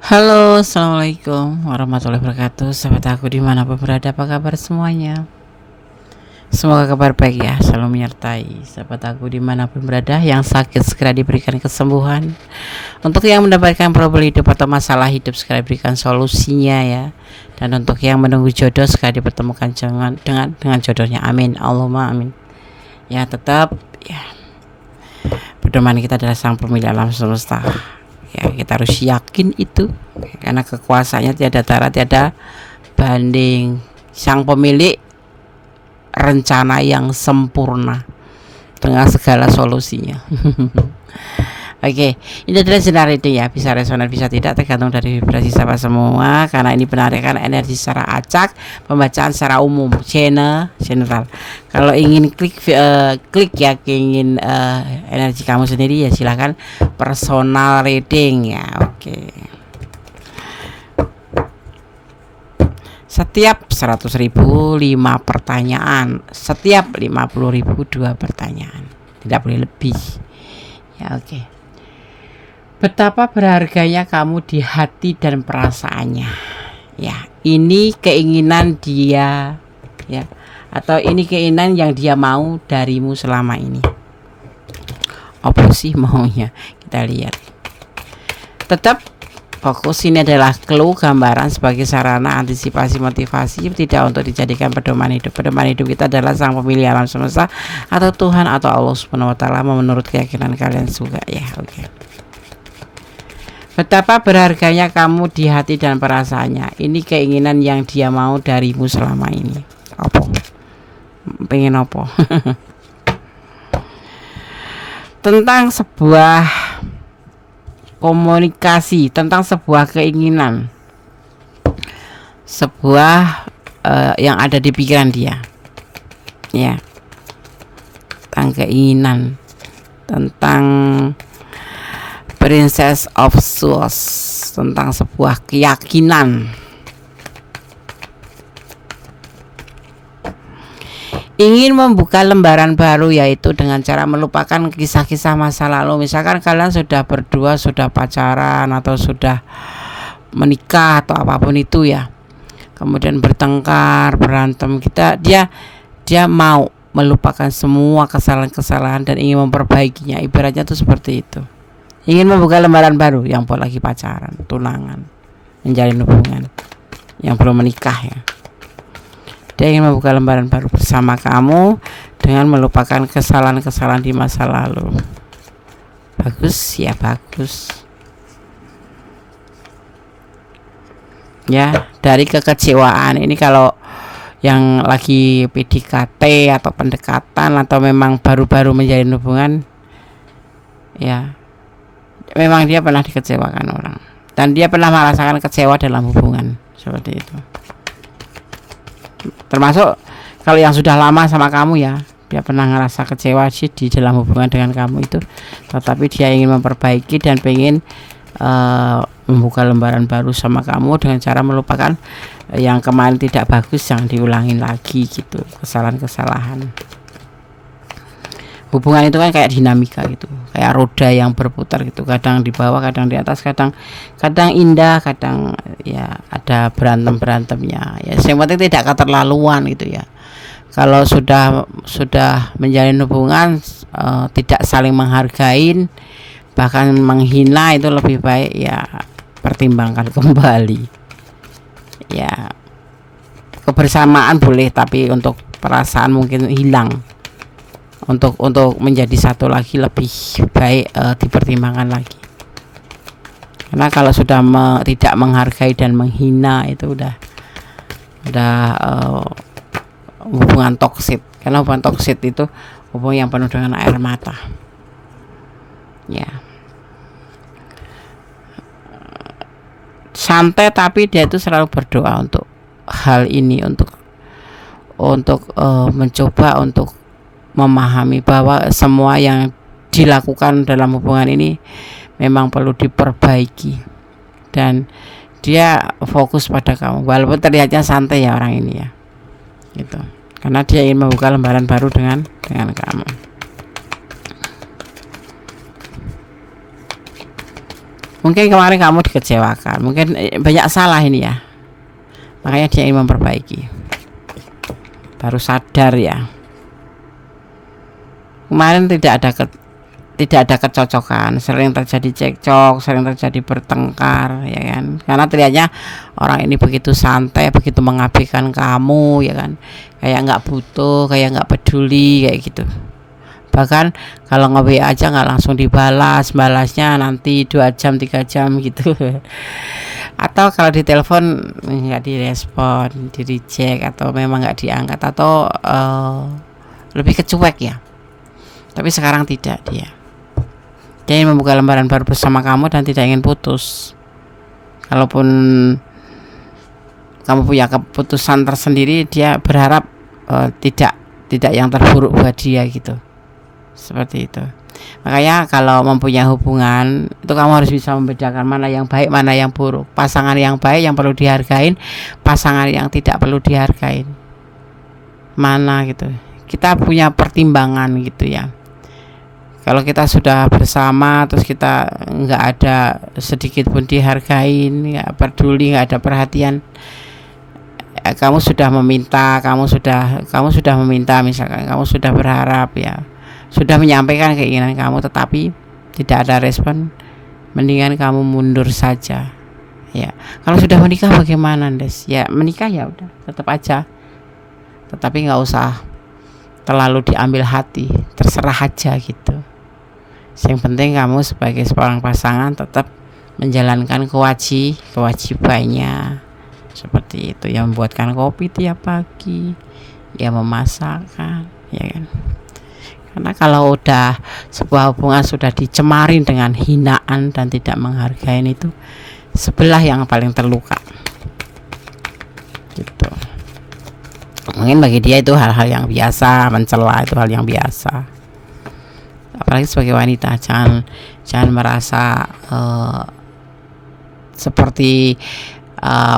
Halo, assalamualaikum warahmatullahi wabarakatuh. Sahabat aku dimanapun berada, apa kabar semuanya? Semoga kabar baik ya, selalu menyertai sahabat aku dimanapun berada. Yang sakit segera diberikan kesembuhan. Untuk yang mendapatkan problem hidup atau masalah hidup segera diberikan solusinya ya. Dan untuk yang menunggu jodoh segera dipertemukan dengan jodohnya. Amin, Allahumma amin. Ya tetap ya, pedoman kita adalah Sang Pemilik alam semesta. Ya, kita harus yakin itu, karena kekuasaannya tiada tara, tiada banding. Sang Pemilik rencana yang sempurna dengan segala solusinya. Oke, ini adalah sinar reading ya, bisa resonan bisa tidak tergantung dari vibrasi sahabat semua, karena ini penarikan energi secara acak, pembacaan secara umum, general. Kalau ingin klik ya, ingin energi kamu sendiri ya silahkan personal reading ya. Oke. Setiap 100.000 5 pertanyaan, setiap 50.000 2 pertanyaan, tidak boleh lebih ya. Oke. Betapa berharganya kamu di hati dan perasaannya. Ya, ini keinginan dia ya, atau ini keinginan yang dia mau darimu selama ini. Apa sih maunya? Kita lihat. Tetap fokus, ini adalah clue gambaran sebagai sarana antisipasi motivasi, tidak untuk dijadikan pedoman hidup. Pedoman hidup kita adalah Sang Pemilik alam semesta atau Tuhan atau Allah Subhanahu wa taala, menurut keyakinan kalian juga ya. Oke. Betapa berharganya kamu di hati dan perasaannya. Ini keinginan yang dia mau darimu selama ini. Apa? Pengen apa? Tentang sebuah komunikasi, tentang sebuah keinginan, sebuah yang ada di pikiran dia. Ya. Tentang keinginan, tentang Princess of Swords, tentang sebuah keyakinan. Ingin membuka lembaran baru, yaitu dengan cara melupakan kisah-kisah masa lalu. Misalkan kalian sudah berdua, sudah pacaran atau sudah menikah atau apapun itu ya. Kemudian bertengkar, berantem, dia mau melupakan semua kesalahan-kesalahan dan ingin memperbaikinya. Ibaratnya tuh seperti itu. Ingin membuka lembaran baru, yang lagi pacaran, tunangan, menjalin hubungan, yang belum menikah ya. Dia ingin membuka lembaran baru bersama kamu dengan melupakan kesalahan-kesalahan di masa lalu. Bagus ya, bagus. Ya, dari kekecewaan ini kalau yang lagi PDKT atau pendekatan atau memang baru-baru menjalin hubungan ya, memang dia pernah dikecewakan orang dan dia pernah merasakan kecewa dalam hubungan seperti itu. Termasuk kalau yang sudah lama sama kamu ya, dia pernah ngerasa kecewa sih di dalam hubungan dengan kamu itu, tetapi dia ingin memperbaiki dan pengen membuka lembaran baru sama kamu dengan cara melupakan yang kemarin tidak bagus, jangan diulangin lagi gitu, kesalahan-kesalahan. Hubungan itu kan kayak dinamika gitu, kayak roda yang berputar gitu, kadang di bawah, kadang di atas, kadang indah, kadang ya ada berantemnya ya. Yang penting tidak keterlaluan gitu ya. Kalau sudah menjalin hubungan tidak saling menghargai, bahkan menghina, itu lebih baik ya pertimbangkan kembali ya. Kebersamaan boleh, tapi untuk perasaan mungkin hilang. Untuk menjadi satu lagi lebih baik dipertimbangkan lagi. Karena kalau sudah tidak menghargai dan menghina, itu udah hubungan toksik. Karena hubungan toksik itu hubungan yang penuh dengan air mata. Ya. Santai, tapi dia itu selalu berdoa untuk hal ini, untuk mencoba untuk memahami bahwa semua yang dilakukan dalam hubungan ini memang perlu diperbaiki, dan dia fokus pada kamu walaupun terlihatnya santai ya orang ini ya gitu, karena dia ingin membuka lembaran baru dengan kamu. Mungkin kemarin kamu dikecewakan, mungkin banyak salah ini ya, makanya dia ingin memperbaiki. Baru sadar ya, kemarin tidak ada kecocokan, sering terjadi cekcok, sering terjadi bertengkar, ya kan? Karena terlihatnya orang ini begitu santai, begitu mengabaikan kamu, ya kan? Kayak nggak butuh, kayak nggak peduli, kayak gitu. Bahkan kalau nge-WA aja nggak langsung dibalas, balasnya nanti 2 jam 3 jam gitu. Atau kalau ditelepon nggak direspon, di reject, atau memang nggak diangkat, atau lebih kecuek ya. Tapi sekarang tidak, dia ingin membuka lembaran baru bersama kamu dan tidak ingin putus. Kalaupun kamu punya keputusan tersendiri, dia berharap tidak yang terburuk buat dia gitu. Seperti itu. Makanya kalau mempunyai hubungan itu kamu harus bisa membedakan mana yang baik, mana yang buruk. Pasangan yang baik yang perlu dihargain, pasangan yang tidak perlu dihargain. Mana gitu. Kita punya pertimbangan gitu ya. Kalau kita sudah bersama terus kita nggak ada sedikit pun dihargain, nggak peduli, nggak ada perhatian, kamu sudah meminta, misalkan kamu sudah berharap ya, sudah menyampaikan keinginan kamu tetapi tidak ada respon, mendingan kamu mundur saja ya. Kalau sudah menikah bagaimana, Des? Ya menikah ya udah tetap aja, tetapi nggak usah terlalu diambil hati, terserah aja gitu. Yang penting kamu sebagai seorang pasangan tetap menjalankan kewajibannya, seperti itu, yang membuatkan kopi tiap pagi, ya memasakkan, ya kan. Karena kalau udah sebuah hubungan sudah dicemarin dengan hinaan dan tidak menghargai, itu sebelah yang paling terluka gitu. Mungkin bagi dia itu hal-hal yang biasa, mencela itu hal yang biasa. Apalagi sebagai wanita, jangan merasa seperti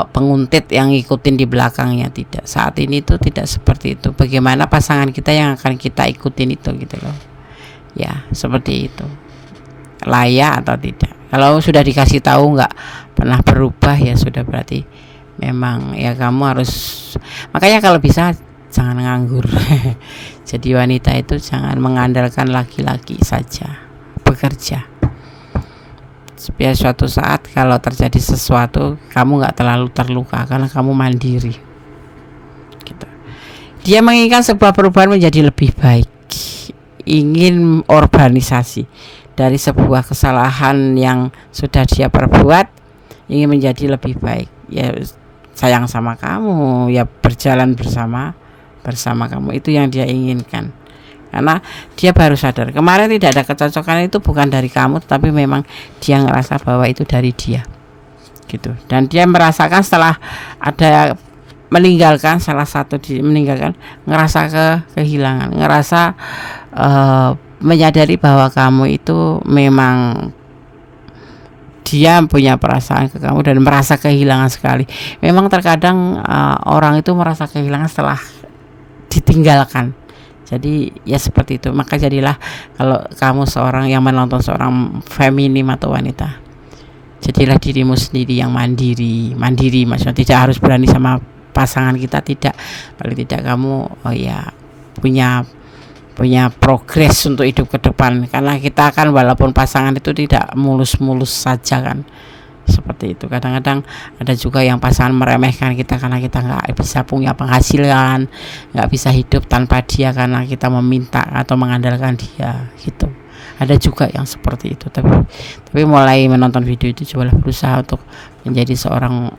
penguntit yang ngikutin di belakangnya. Tidak, saat ini itu tidak seperti itu. Bagaimana pasangan kita yang akan kita ikutin itu gitu loh ya, seperti itu, layak atau tidak. Kalau sudah dikasih tahu nggak pernah berubah, ya sudah, berarti memang ya kamu harus. Makanya kalau bisa jangan nganggur. Jadi wanita itu jangan mengandalkan laki-laki saja, bekerja. Biar suatu saat kalau terjadi sesuatu kamu nggak terlalu terluka karena kamu mandiri gitu. Dia menginginkan sebuah perubahan menjadi lebih baik, ingin urbanisasi dari sebuah kesalahan yang sudah dia perbuat, ingin menjadi lebih baik. Ya sayang sama kamu, ya berjalan bersama kamu, itu yang dia inginkan. Karena dia baru sadar kemarin tidak ada kecocokan, itu bukan dari kamu, tapi memang dia ngerasa bahwa itu dari dia gitu. Dan dia merasakan setelah ada meninggalkan salah satu, ngerasa kehilangan, ngerasa menyadari bahwa kamu itu memang, dia punya perasaan ke kamu dan merasa kehilangan sekali. Memang terkadang orang itu merasa kehilangan setelah ditinggalkan. Jadi ya seperti itu. Maka jadilah kalau kamu seorang yang menonton seorang feminim atau wanita, jadilah dirimu sendiri yang mandiri, maksudnya tidak harus berani sama pasangan kita, tidak. Paling tidak kamu punya progres untuk hidup ke depan. Karena kita kan walaupun pasangan itu tidak mulus-mulus saja kan, seperti itu. Kadang-kadang ada juga yang pasangan meremehkan kita karena kita nggak bisa punya penghasilan, nggak bisa hidup tanpa dia karena kita meminta atau mengandalkan dia gitu. Ada juga yang seperti itu. Tapi mulai menonton video itu cobalah berusaha untuk menjadi seorang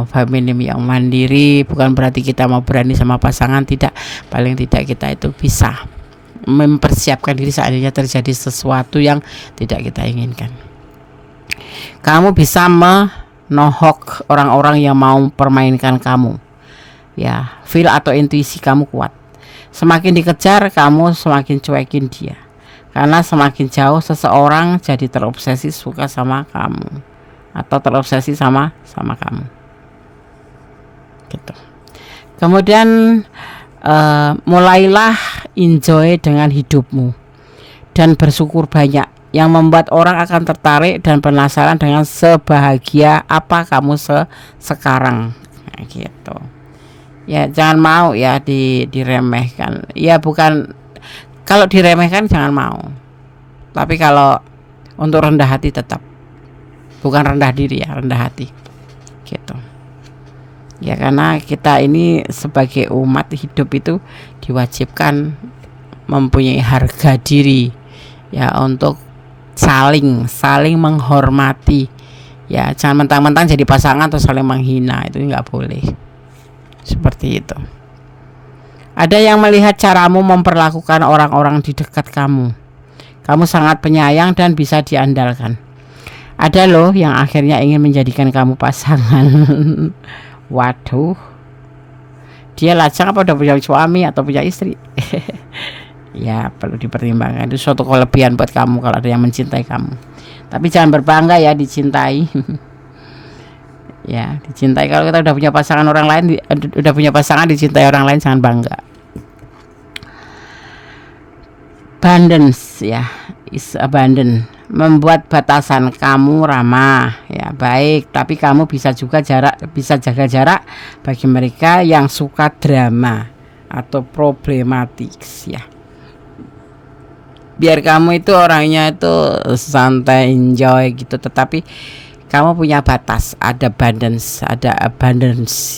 feminim yang mandiri. Bukan berarti kita mau berani sama pasangan, tidak. Paling tidak kita itu bisa mempersiapkan diri seandainya terjadi sesuatu yang tidak kita inginkan. Kamu bisa menohok orang-orang yang mau permainkan kamu ya. Feel atau intuisi kamu kuat. Semakin dikejar, kamu semakin cuekin dia. Karena semakin jauh seseorang jadi terobsesi suka sama kamu atau terobsesi sama kamu gitu. Kemudian mulailah enjoy dengan hidupmu dan bersyukur banyak yang membuat orang akan tertarik dan penasaran dengan sebahagia apa kamu sekarang. Nah, gitu. Ya jangan mau ya diremehkan. Ya bukan, kalau diremehkan jangan mau. Tapi kalau untuk rendah hati tetap. Bukan rendah diri ya, rendah hati. Gitu. Ya karena kita ini sebagai umat hidup itu diwajibkan mempunyai harga diri ya, untuk saling menghormati ya. Jangan mentang-mentang jadi pasangan atau saling menghina, itu nggak boleh seperti itu. Ada yang melihat caramu memperlakukan orang-orang di dekat kamu sangat penyayang dan bisa diandalkan. Ada loh yang akhirnya ingin menjadikan kamu pasangan. Waduh, dia lajang apa udah punya suami atau punya istri? Ya perlu dipertimbangkan, itu suatu kelebihan buat kamu kalau ada yang mencintai kamu. Tapi jangan berbangga ya dicintai. Ya dicintai, kalau kita udah punya pasangan orang lain, udah punya pasangan dicintai orang lain, jangan bangga. Abundance ya, is abundant. Membuat batasan kamu ramah ya, baik, tapi kamu bisa jaga jarak bagi mereka yang suka drama atau problematik ya. Biar kamu itu orangnya itu santai, enjoy gitu, tetapi kamu punya batas, ada abundance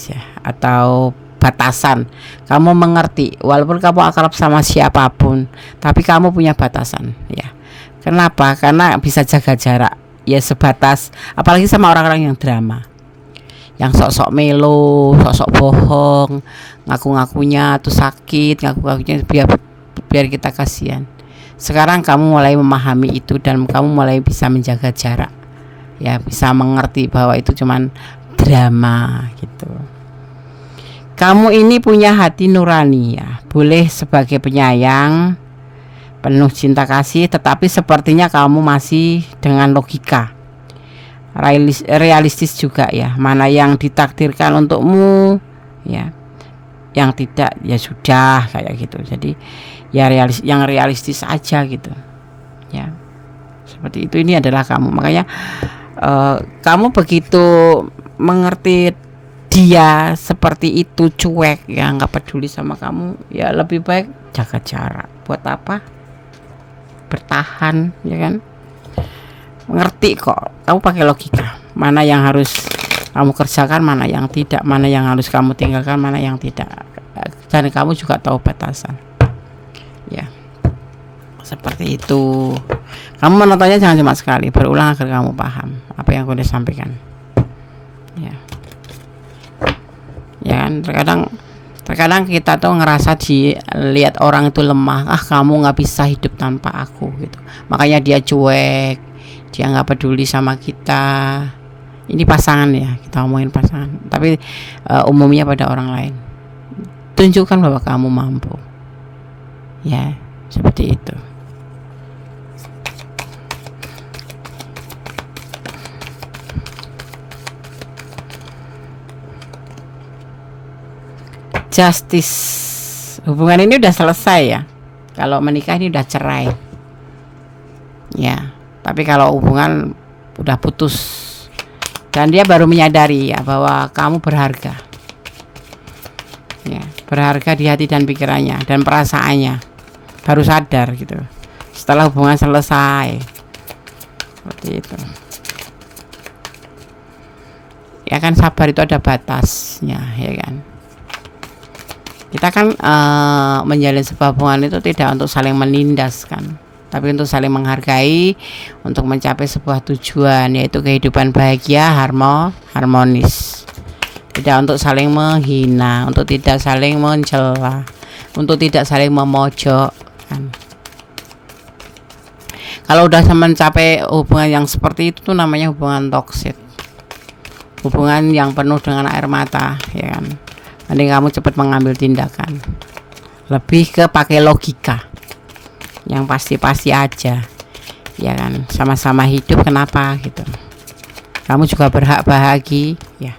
ya, atau batasan. Kamu mengerti, walaupun kamu akrab sama siapapun, tapi kamu punya batasan ya. Kenapa? Karena bisa jaga jarak ya, sebatas, apalagi sama orang-orang yang drama, yang sok-sok melo, sok-sok bohong, ngaku-ngakunya tuh sakit, ngaku-ngakunya biar kita kasihan. Sekarang kamu mulai memahami itu dan kamu mulai bisa menjaga jarak ya, bisa mengerti bahwa itu cuman drama gitu. Kamu ini punya hati nurani ya, boleh sebagai penyayang, penuh cinta kasih, tetapi sepertinya kamu masih dengan logika, realistis juga ya, mana yang ditakdirkan untukmu ya, yang tidak ya sudah kayak gitu. Jadi ya yang realistis aja gitu ya, seperti itu. Ini adalah kamu, makanya kamu begitu mengerti dia seperti itu, cuek ya, nggak peduli sama kamu ya, lebih baik jaga jarak. Buat apa bertahan ya kan? Mengerti kok, kamu pakai logika, mana yang harus kamu kerjakan, mana yang tidak, mana yang harus kamu tinggalkan, mana yang tidak, dan kamu juga tahu batasan ya, seperti itu. Kamu menontonnya jangan cuma sekali, berulang agar kamu paham apa yang aku udah sampaikan ya. Ya kan, terkadang kita tuh ngerasa dilihat orang itu lemah, kamu nggak bisa hidup tanpa aku gitu, makanya dia cuek, dia nggak peduli sama kita. Ini pasangan ya, kita ngomongin pasangan, tapi umumnya pada orang lain. Tunjukkan bahwa kamu mampu ya, seperti itu. Justice, hubungan ini udah selesai ya, kalau menikah ini udah cerai ya. Tapi kalau hubungan udah putus dan dia baru menyadari ya bahwa kamu berharga ya, berharga di hati dan pikirannya dan perasaannya, baru sadar gitu setelah hubungan selesai, seperti itu ya kan. Sabar itu ada batasnya ya kan. Kita kan menjalin sebuah hubungan itu tidak untuk saling menindaskan, tapi untuk saling menghargai, untuk mencapai sebuah tujuan, yaitu kehidupan bahagia, harmonis. Tidak untuk saling menghina, untuk tidak saling mencela, untuk tidak saling memojokkan. Kalau udah mencapai hubungan yang seperti itu tuh namanya hubungan toksik, hubungan yang penuh dengan air mata ya kan. Mending kamu cepat mengambil tindakan, lebih ke pakai logika yang pasti-pasti aja ya kan. Sama-sama hidup, kenapa gitu. Kamu juga berhak bahagia ya,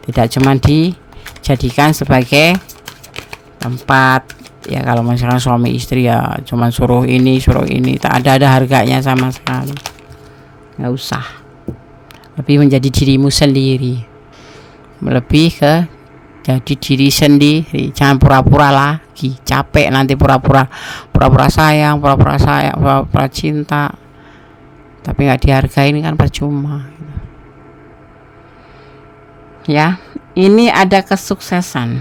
tidak cuma dijadikan sebagai tempat Ya kalau misalkan suami istri ya cuman suruh ini tak ada harganya sama sekali. Nggak usah. Lebih menjadi dirimu sendiri, lebih ke jadi diri sendiri. Jangan pura-pura lagi, capek nanti pura-pura sayang, pura-pura cinta, tapi nggak dihargain kan percuma. Ya, ini ada kesuksesan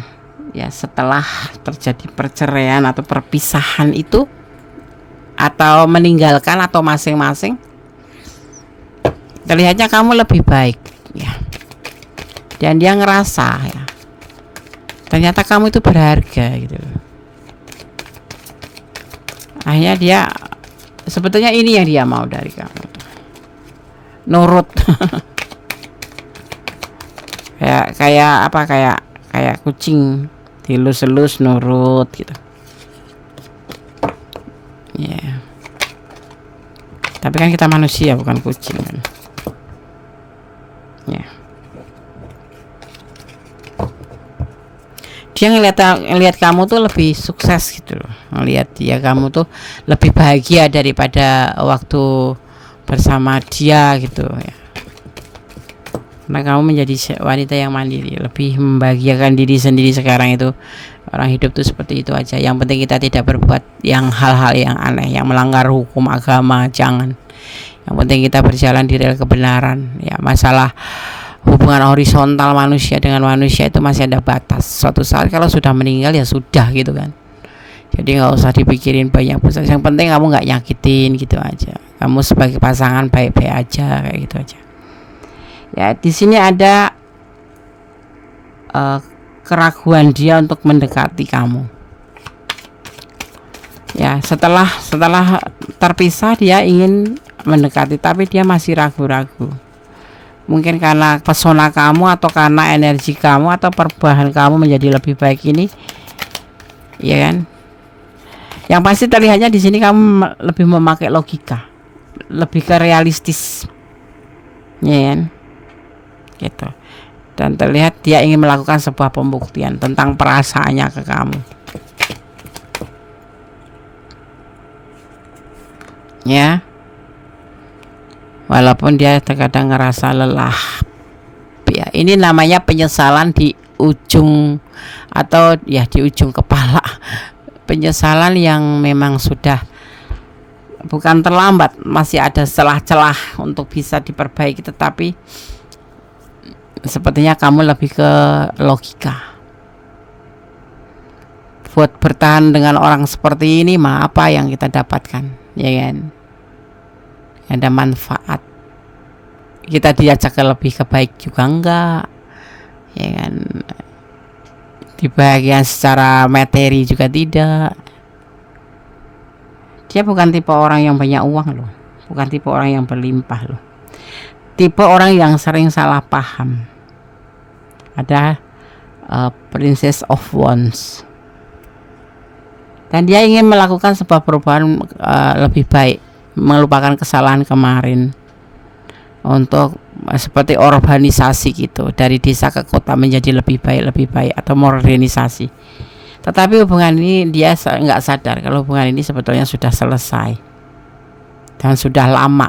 ya setelah terjadi perceraian atau perpisahan itu, atau meninggalkan atau masing-masing. Terlihatnya kamu lebih baik ya, dan dia ngerasa ya ternyata kamu itu berharga gitu. Akhirnya dia sebetulnya ini yang dia mau dari kamu, nurut. kayak kucing dilus-elus nurut gitu ya. Yeah. Tapi kan kita manusia bukan kucing kan ya. Yeah. Dia ngelihat kamu tuh lebih sukses gitu loh, ngelihat dia kamu tuh lebih bahagia daripada waktu bersama dia gitu ya. Karena kamu menjadi wanita yang mandiri, lebih membahagiakan diri sendiri sekarang itu. Orang hidup tuh seperti itu aja. Yang penting kita tidak berbuat hal-hal yang aneh, yang melanggar hukum agama, jangan. Yang penting kita berjalan di rel kebenaran ya. Masalah hubungan horizontal manusia dengan manusia itu masih ada batas. Suatu saat kalau sudah meninggal ya sudah gitu kan. Jadi nggak usah dipikirin banyak pusat. Yang penting kamu nggak nyakitin gitu aja. Kamu sebagai pasangan baik-baik aja kayak gitu aja. Ya, di sini ada keraguan dia untuk mendekati kamu. Ya, setelah terpisah dia ingin mendekati, tapi dia masih ragu-ragu. Mungkin karena pesona kamu, atau karena energi kamu, atau perubahan kamu menjadi lebih baik ini, ya kan? Yang pasti terlihatnya di sini kamu lebih memakai logika, lebih ke realistis, ya kan? Gitu. Dan terlihat dia ingin melakukan sebuah pembuktian tentang perasaannya ke kamu. Ya. Walaupun dia terkadang ngerasa lelah. Ya, ini namanya penyesalan di ujung, atau ya di ujung kepala. Penyesalan yang memang sudah bukan terlambat, masih ada celah-celah untuk bisa diperbaiki, tetapi sepertinya kamu lebih ke logika. Buat bertahan dengan orang seperti ini mah apa yang kita dapatkan, ya kan? Ada manfaat. Kita diajak ke lebih baik juga enggak, ya kan? Dibahagiakan secara materi juga tidak. Dia bukan tipe orang yang banyak uang loh, bukan tipe orang yang berlimpah loh. Tipe orang yang sering salah paham. Ada Princess of Wands, dan dia ingin melakukan sebuah perubahan lebih baik, melupakan kesalahan kemarin, untuk seperti urbanisasi gitu, dari desa ke kota menjadi lebih baik, atau modernisasi. Tetapi hubungan ini dia nggak sadar kalau hubungan ini sebetulnya sudah selesai dan sudah lama.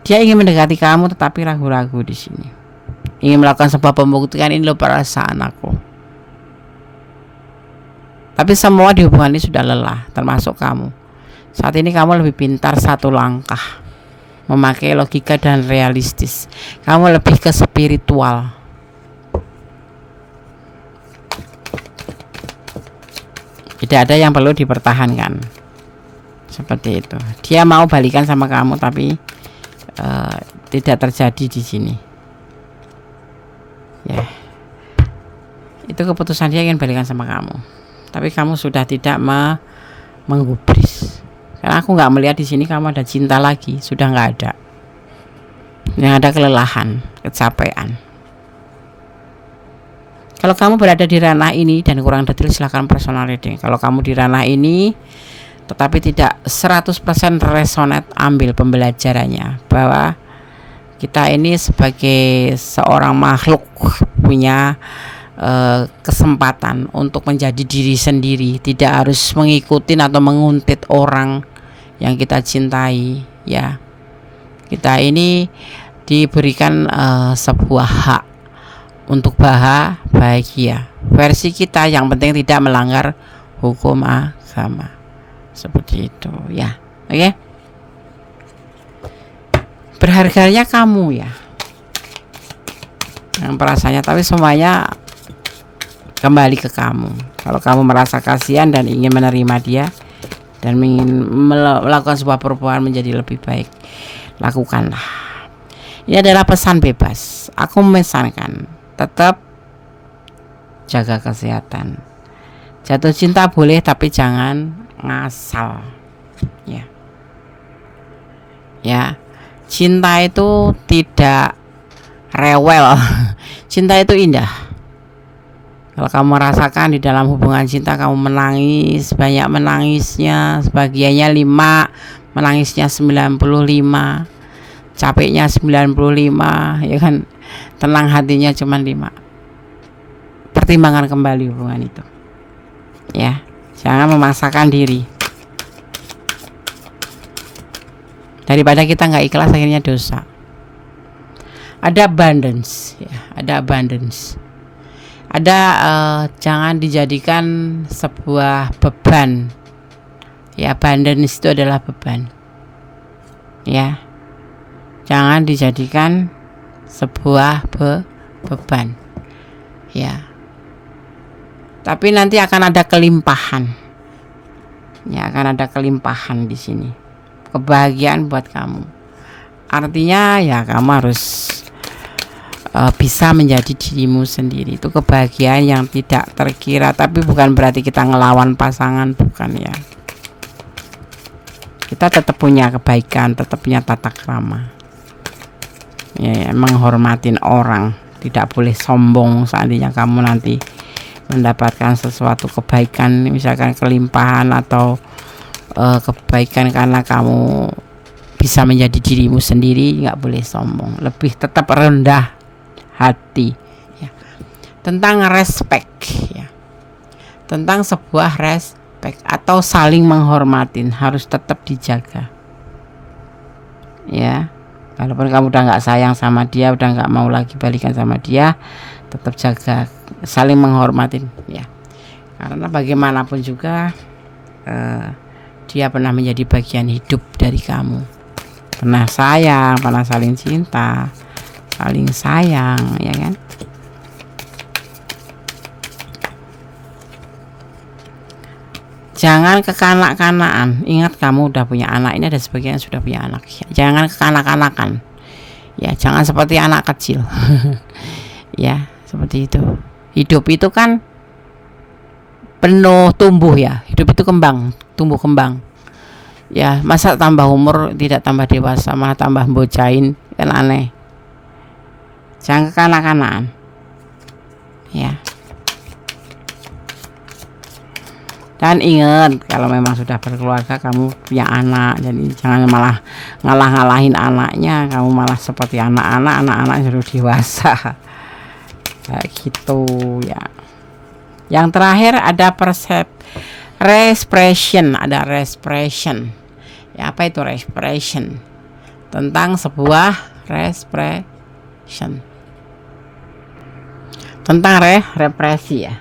Dia ingin mendekati kamu tetapi ragu-ragu di sini. Ingin melakukan sebuah pembuktian, ini loh perasaan aku. Tapi semua di hubungan ini sudah lelah, termasuk kamu. Saat ini kamu lebih pintar satu langkah, memakai logika dan realistis. Kamu lebih ke spiritual. Tidak ada yang perlu dipertahankan. Seperti itu. Dia mau balikan sama kamu, tapi tidak terjadi di sini. Ya, itu keputusan dia ingin balikan sama kamu, tapi kamu sudah tidak menggubris. Karena aku nggak melihat di sini kamu ada cinta lagi, sudah nggak ada. Yang ada kelelahan, kecapean. Kalau kamu berada di ranah ini dan kurang detail, silahkan personal reading. Kalau kamu di ranah ini tetapi tidak 100% resonate, ambil pembelajarannya bahwa kita ini sebagai seorang makhluk punya kesempatan untuk menjadi diri sendiri, tidak harus mengikuti atau menguntit orang yang kita cintai. Ya, kita ini diberikan sebuah hak untuk bahagia versi kita, yang penting tidak melanggar hukum agama, seperti itu ya. Oke, berharganya kamu ya yang perasaannya, tapi semuanya kembali ke kamu. Kalau kamu merasa kasihan dan ingin menerima dia dan ingin melakukan sebuah perubahan menjadi lebih baik, lakukanlah. Ini adalah pesan bebas. Aku memesankan, tetap jaga kesehatan. Jatuh cinta boleh, tapi jangan ngasal. Ya, cinta itu tidak rewel. Cinta itu indah. Kalau kamu merasakan di dalam hubungan cinta kamu menangis, banyak menangisnya, sebagiannya 5, menangisnya 95, capeknya 95, ya kan, tenang hatinya cuma 5. Pertimbangkan kembali hubungan itu. Ya, jangan memaksakan diri. Daripada kita nggak ikhlas akhirnya dosa. Ada abundance, ya, ada abundance. Jangan dijadikan sebuah beban. Ya, abundance itu adalah beban. Ya, jangan dijadikan sebuah beban. Ya, tapi nanti akan ada kelimpahan. Ya, akan ada kelimpahan di sini. Kebahagiaan buat kamu. Artinya ya kamu harus bisa menjadi dirimu sendiri. Itu kebahagiaan yang tidak terkira, tapi bukan berarti kita ngelawan pasangan, bukan ya. Kita tetap punya kebaikan, tetap punya tata krama. Ya, menghormatin orang, tidak boleh sombong. Seandainya kamu nanti mendapatkan sesuatu kebaikan, misalkan kelimpahan atau kebaikan karena kamu bisa menjadi dirimu sendiri, nggak boleh sombong, lebih tetap rendah hati ya. Tentang respect ya, tentang sebuah respect atau saling menghormatin harus tetap dijaga ya. Walaupun kamu udah nggak sayang sama dia, udah nggak mau lagi balikan sama dia, tetap jaga saling menghormatin ya, karena bagaimanapun juga dia pernah menjadi bagian hidup dari kamu, pernah sayang, pernah saling cinta, saling sayang, ya kan? Jangan kekanak-kanakan. Ingat kamu udah punya anak, ini ada sebagian yang sudah punya anak. Jangan kekanak-kanakan. Ya, jangan seperti anak kecil. Ya, seperti itu. Hidup itu kan penuh tumbuh ya. Hidup itu kembang, tumbuh kembang. Ya, masa tambah umur tidak tambah dewasa, malah tambah bocahin, kan aneh. Jangan kekanak-kanakan ya. Dan ingat, kalau memang sudah berkeluarga, kamu punya anak, jadi jangan malah ngalah-ngalahin anaknya, kamu malah seperti anak-anak sudah dewasa kayak gitu ya. Yang terakhir ada respiration, ada respiration ya. Apa itu respiration? Tentang sebuah respiration, tentang represi ya.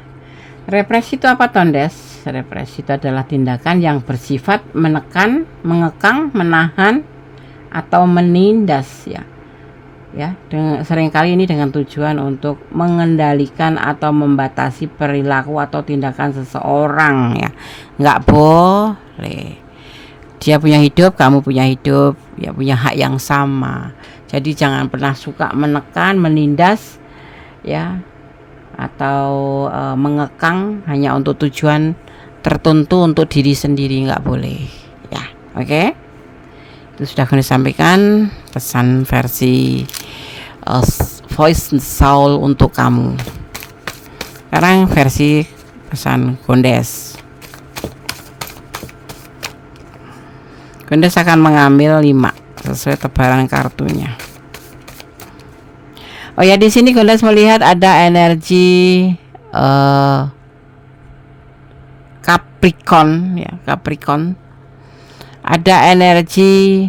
Represi itu apa, Tondes? Represi itu adalah tindakan yang bersifat menekan, mengekang, menahan atau menindas ya. Ya, seringkali ini dengan tujuan untuk mengendalikan atau membatasi perilaku atau tindakan seseorang ya. Nggak boleh. Dia punya hidup, kamu punya hidup, ya punya hak yang sama. Jadi jangan pernah suka menekan, menindas ya, atau mengekang hanya untuk tujuan tertentu untuk diri sendiri, nggak boleh ya. Oke, itu sudah kami sampaikan pesan versi voice soul untuk kamu. Sekarang versi pesan Gondes. Gondes akan mengambil 5 sesuai tebaran kartunya. Oh ya, di sini Gondes melihat ada energi Capricorn ya, Capricorn. Ada energi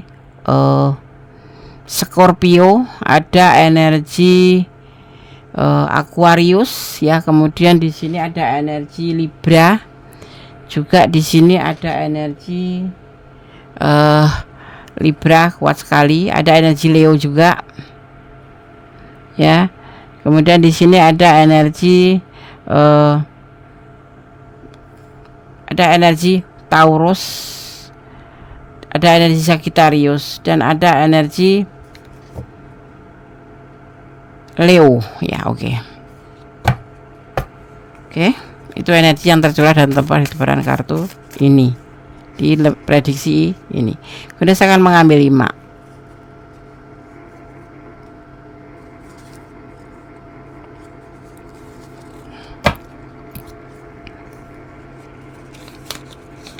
Scorpio, ada energi Aquarius ya. Kemudian di sini ada energi Libra. Juga di sini ada energi Libra kuat sekali, ada energi Leo juga. Ya. Kemudian di sini ada energi Taurus, ada energi Sagittarius, dan ada energi Leo ya. Oke, itu energi yang tercurah dan tempat di depan kartu ini di prediksi ini. Kemudian saya akan mengambil 5.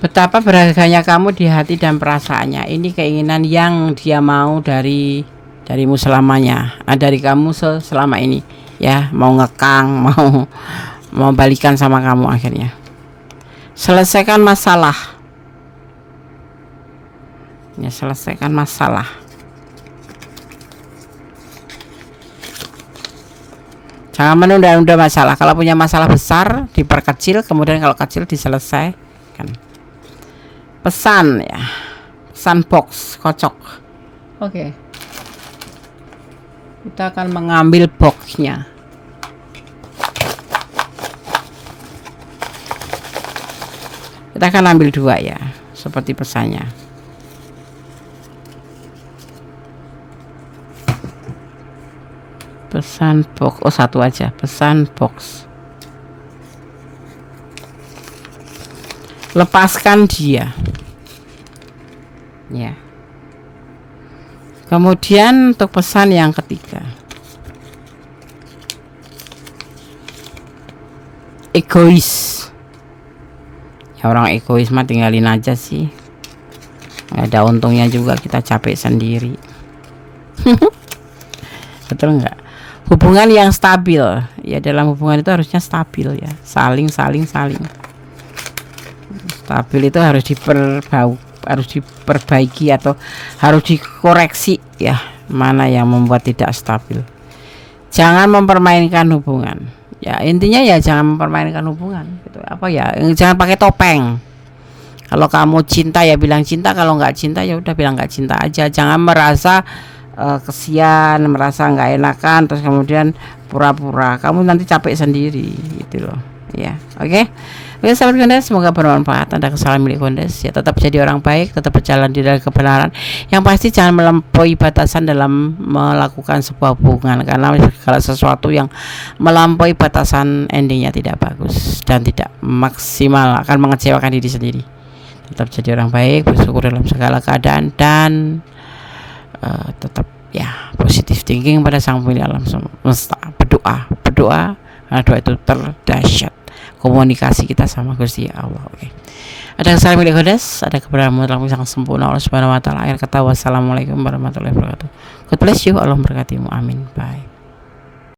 Betapa berharganya kamu di hati dan perasaannya. Ini keinginan yang dia mau darimu selamanya, dari kamu selama ini ya. Mau ngekang, mau balikan sama kamu akhirnya. Selesaikan masalah ya, selesaikan masalah. Jangan menunda-nunda masalah. Kalau punya masalah besar diperkecil, kemudian kalau kecil diselesaikan. Pesan ya, pesan box kocok. Oke, kita akan mengambil boxnya. Kita akan ambil 2 ya, seperti pesannya. Pesan box, 1 aja, pesan box. Lepaskan dia ya. Kemudian untuk pesan yang ketiga, egois ya. Orang egois mah tinggalin aja sih, nggak ada untungnya juga, kita capek sendiri. Betul nggak? Hubungan yang stabil ya, dalam hubungan itu harusnya stabil ya, saling stabil itu harus diperbaiki atau harus dikoreksi ya, mana yang membuat tidak stabil. Jangan mempermainkan hubungan ya, intinya ya jangan mempermainkan hubungan gitu. Apa ya, jangan pakai topeng. Kalau kamu cinta ya bilang cinta, kalau nggak cinta ya udah bilang nggak cinta aja. Jangan merasa kesian, merasa nggak enakan terus kemudian pura-pura. Kamu nanti capek sendiri gitu loh ya. Oke, sahabat Gondes, semoga bermanfaat. Ada kesalahan milik Gondes ya, tetap jadi orang baik, tetap berjalan di dalam kebenaran. Yang pasti jangan melampaui batasan dalam melakukan sebuah hubungan, karena segala sesuatu yang melampaui batasan endingnya tidak bagus dan tidak maksimal, akan mengecewakan diri sendiri. Tetap jadi orang baik, bersyukur dalam segala keadaan, dan tetap ya positive thinking pada Sang Pemilik alam semesta. Berdoa karena doa itu terdahsyat, komunikasi kita sama Gusti Allah. Oke. Ada kesalahan milik Gondes, ada kebenaran mutlak yang sempurna Allah Subhanahu wa taala. Akhir kata, wassalamualaikum warahmatullahi wabarakatuh. God bless you, Allah memberkatimu. Amin. Bye.